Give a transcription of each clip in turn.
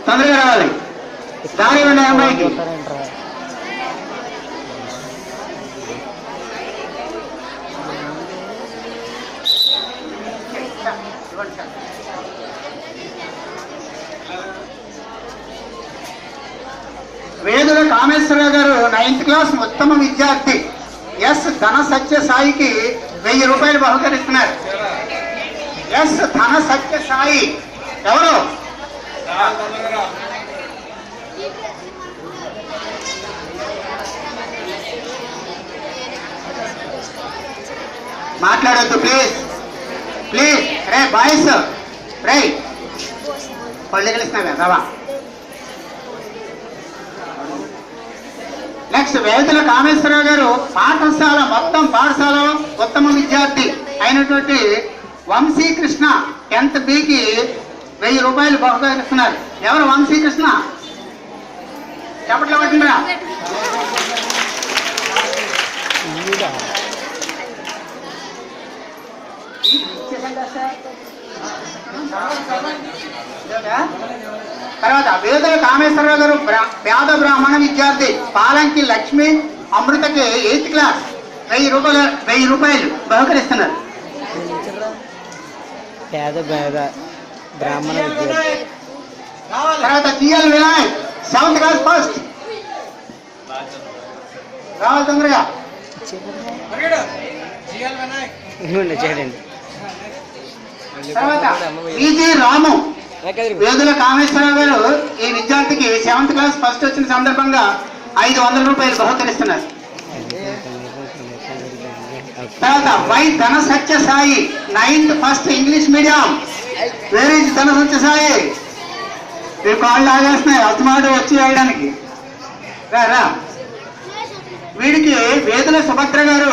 తొందరగా రావాలి. దారి ఉన్నాయి అమ్మాయికి. వేదుల కామేశ్వరరావు గారు 9th క్లాస్ ఉత్తమ విద్యార్థి ఎస్ ధన సత్య సాయికి 1000 రూపాయలు బహుకరిస్తున్నారు. ఎస్ ధన సత్య సాయి ఎవరు? మాట్లాడొద్దు ప్లీజ్ ప్లీజ్. రే బాయ్స్ రే పళ్ళు కలిసినా కదా. నెక్స్ట్ వేదుల కామేశ్వరరావు గారు మొత్తం పాఠశాల ఉత్తమ విద్యార్థి అయినటువంటి వంశీకృష్ణ 10th బికి 1000 రూపాయలు బహుకరిస్తున్నారు. ఎవరు వంశీకృష్ణ? చెప్పట్లో పట్టిండ్రా. తర్వాత వేదుల కామేశ్వరరావు గారు పేద బ్రాహ్మణ విద్యార్థి పాలంకి లక్ష్మి అమృతకి 8th క్లాస్ 1000 రూపాయలు బహుకరిస్తున్నారు. బ్రాహ్మణ విద్యార్థి. తర్వాత GL Vinayak 7th class first. రావాలి తొందరగా. తర్వాత విజి రాము వేదుల కామేశ్వరరావు గారు ఈ విద్యార్థికి 7th క్లాస్ ఫస్ట్ వచ్చిన సందర్భంగా 500 రూపాయలు బహుకరిస్తున్నారు. తర్వాత Y Dhana Satya Sai 9th first English medium. వేరే ధన సత్య సాయి మీరు కాళ్ళు ఆగేస్తున్నాయి అతమాడు వచ్చి వేయడానికి రా. వీడికి వేదుల సుభద్ర గారు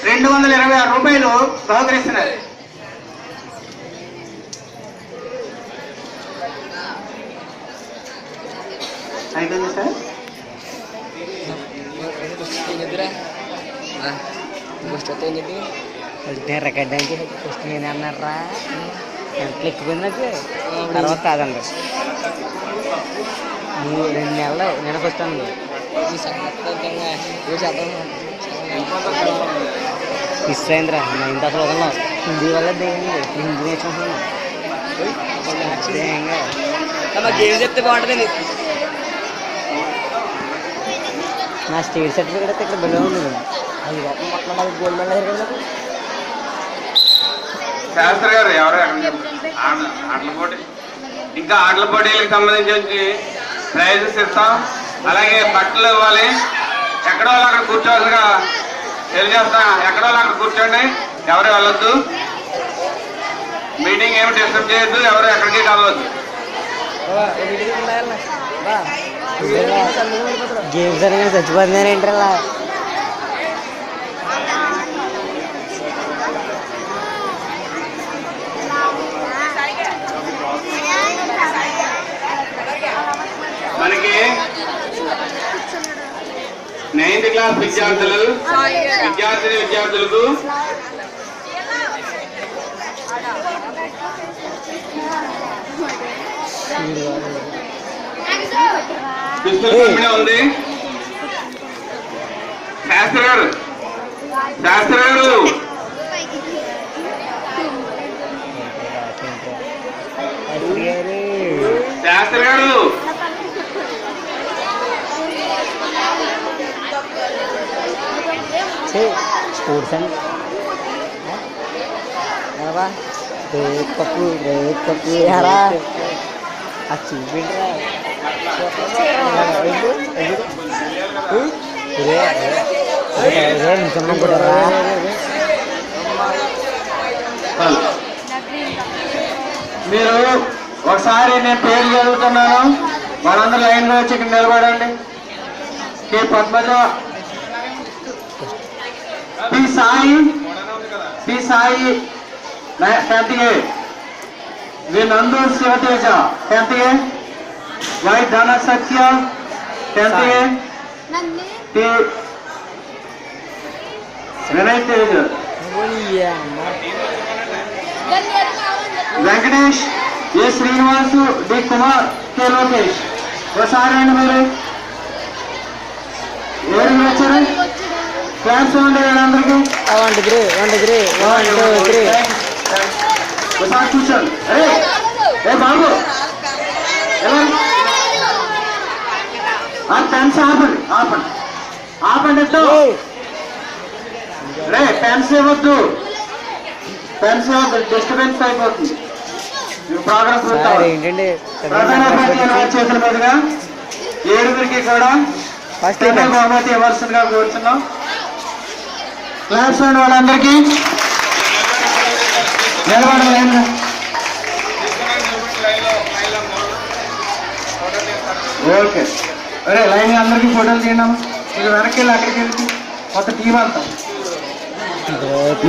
226 రూపాయలు బహుకరిస్తున్నారు. అయిపోయింది సార్. రెక్కడానికి ఫస్ట్ నేను అన్నారా ఎంతలు ఎక్కుపోయింది నాకు. తర్వాత కాదండి 2 నెలలు నేను ఫస్ట్ అన్నది మిస్ అయిందిరా. 9th అసలు వదలం హిందీ వల్ల దిగింది. హిందీ నేర్చుకుంటున్నాను. గేమ్ చెప్తే బాగుంటుంది. నా స్టేట్ సర్టిఫికేట్ అయితే ఇక్కడ బిల్లు ఉంది. అది మొత్తం గోల్డ్ మెడల్ అయ్యారు కదా. శాస్త్రి గారు ఎవరు ఆటల పోటీ ఇంకా ఆటల పోటీలకు సంబంధించి ప్రైజెస్ ఇస్తాం. అలాగే బట్టలు ఇవ్వాలి. ఎక్కడో అక్కడ కూర్చోవాల్సిగా తెలియజేస్తాం. ఎక్కడో అక్కడ కూర్చోండి, ఎవరు వెళ్ళొద్దు. మీటింగ్ ఏమి డిస్టర్బ్ చేయొద్దు, ఎవరు ఎక్కడికి కలవద్దు. గేమ్స్ అనేది చచ్చిపోతున్నాను ఏంటలా. మనకి 9th క్లాస్ విద్యార్థులకు ఉంది. శాస్త్రి గారు శాస్త్రి గారు స్పోర్ట్స్ అండ్ పప్పు ఎలా చూపించరా. మీరు ఒకసారి నేను పేరు చదువుతున్నాను, మనందరూ లైన్ లో వచ్చి ఇక్కడ నిలబడండి. K Padmaja, P Sai 10th A, V Nandu Sivateja 10th A, Y Dhana Satya 10th A, T Vinay Tej, Venkatesh A Srinivasu, D Kumar, K Lokesh. ఒకసారి రండి మీరు. ఏడుగురు వచ్చారు. క్లాప్స్ ఇవ్వండి వీళ్ళందరికీ. 1 2 3 1 2 3 1 2 3. ఒకసారి కూర్చోండి. అరే ఏ బాబు ఎలా పెన్స్ ఆపండి ఆపండి ఆపండి. రే పెన్స్ ఇవ్వద్దు, పెన్స్ ఇవ్వద్దు, డిస్టర్బెన్స్ అయిపోతుంది. ప్రోగ్రామ్ సార్ ఏంటండి చేతుల మీదుగా ఏడుగురికి కూడా ఫస్ట్ బహుమతి ఇవ్వాల్సిందిగా కోరుతున్నాం. క్లాస్ అండి వాళ్ళందరికీ. నిలబడాలి. ఓకే అరే లైన్ అందరికీ ఫోటోలు తీయండి. మీరు వెనక్కి వెళ్ళి అక్కడికి వెళ్ళి కొత్త టీం అంతా.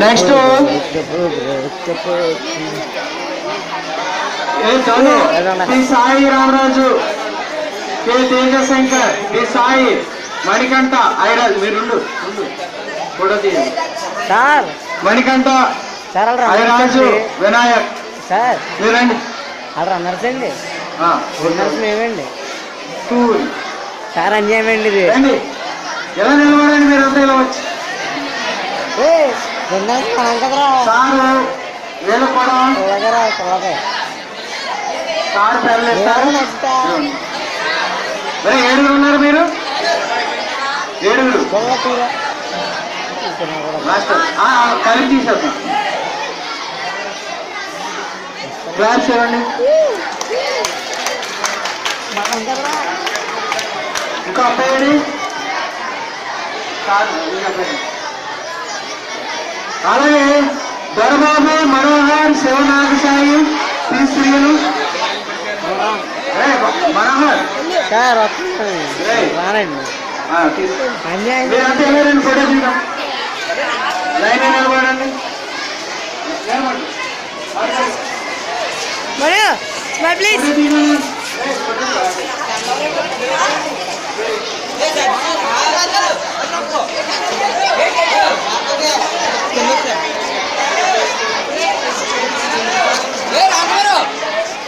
Next D Sai Ramaraju, K Tejashankar, D Sai Manikanta Airaj. మీరు ఫోటో తీయండి. సార్ మణికంఠ సార్ వాళ్ళు ఐరాజు వినాయక్. సార్ మీరు రండి. వాళ్ళు రన్నర్స్ అండి. రన్నర్స్ మేమండి. సార్ అన్యాయం అండి ఇది. రండి ఎలా నిలబడండి మీరు అంతా ఇలా వచ్చి. రన్నర్స్ మనం కదరా. సారు వీళ్ళు కూడా చూడగరా చూడగా సార్ పెళ్ళి ఇస్తారు. మరి ఏడుగురు ఉన్నారు మీరు. ఏడుగురు మాస్టర్ కలిపి తీసేద్దాం. క్లాస్ ఇవ్వండి. మనం కదరా. ఇంకా అబ్బాయి అలాగే దొరబాబు, మనోహర్, శివనాగసాయి, శ్రీ శ్రీలు మనోహర్ సార్ రానండి. అన్యాయం మీరంతా ఎవరండి ఫోటో తీద్దాం. లైన్ నిలబడండి. ప్లీజ్